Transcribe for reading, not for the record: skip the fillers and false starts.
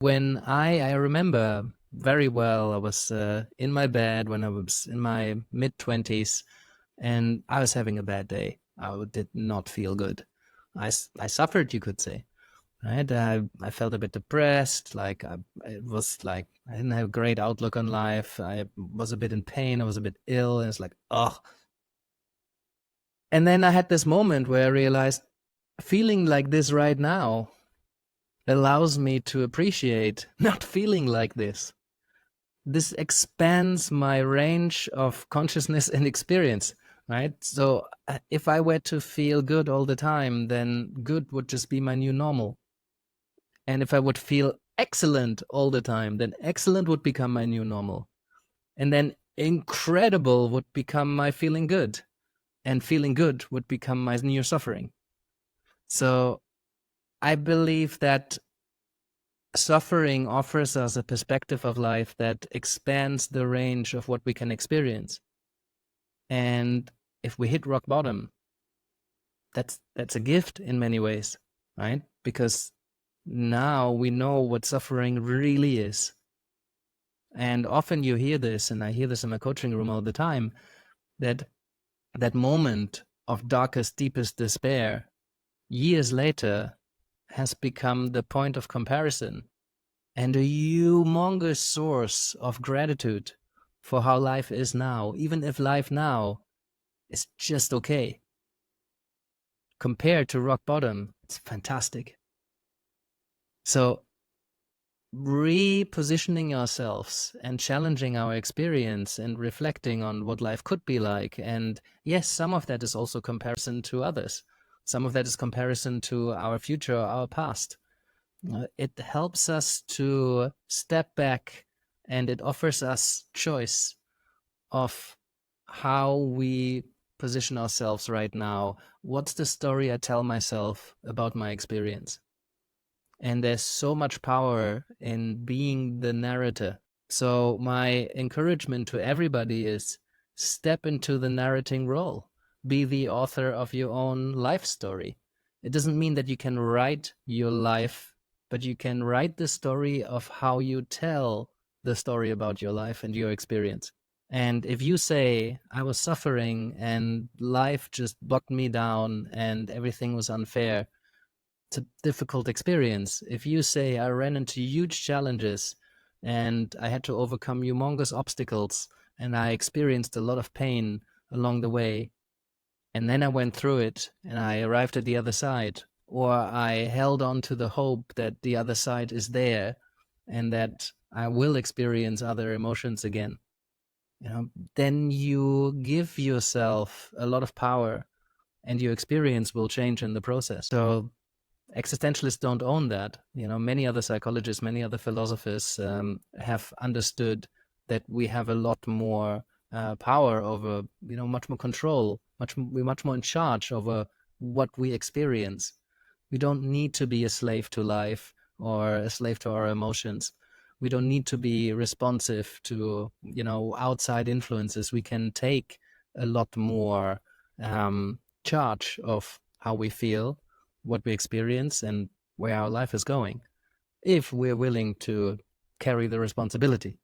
When I remember very well, I was in my bed when I was in my mid-20s, and I was having a bad day. I did not feel good. I suffered, you could say, right? I felt a bit depressed, like it was like I didn't have a great outlook on life. I was a bit in pain. I was a bit ill, and it's like, oh. And then I had this moment where I realized feeling like this right now allows me to appreciate not feeling like this. This expands my range of consciousness and experience, right? So if I were to feel good all the time, then good would just be my new normal. And if I would feel excellent all the time, then excellent would become my new normal. And then incredible would become my feeling good. And feeling good would become my new suffering. So I believe that suffering offers us a perspective of life that expands the range of what we can experience. And if we hit rock bottom, that's a gift in many ways, right? Because now we know what suffering really is. And often you hear this, and I hear this in my coaching room all the time, that that moment of darkest, deepest despair, years later, has become the point of comparison and a humongous source of gratitude for how life is now, even if life now is just okay. Compared to rock bottom, it's fantastic. So repositioning ourselves and challenging our experience and reflecting on what life could be like. And yes, some of that is also comparison to others. Some of that is comparison to our future, our past. It helps us to step back, and it offers us choice of how we position ourselves right now. What's the story I tell myself about my experience? And there's so much power in being the narrator. So my encouragement to everybody is step into the narrating role. Be the author of your own life story. It doesn't mean that you can write your life, but you can write the story of how you tell the story about your life and your experience. And if you say, I was suffering and life just blocked me down and everything was unfair, it's a difficult experience. If you say, I ran into huge challenges and I had to overcome humongous obstacles and I experienced a lot of pain along the way, and then I went through it and I arrived at the other side, or I held on to the hope that the other side is there and that I will experience other emotions again, then you give yourself a lot of power and your experience will change in the process. So existentialists don't own that. Many other psychologists, many other philosophers have understood that we have a lot more power over, much more control, we're much more in charge over what we experience. We don't need to be a slave to life or a slave to our emotions. We don't need to be responsive to, outside influences. We can take a lot more charge of how we feel, what we experience, and where our life is going, if we're willing to carry the responsibility.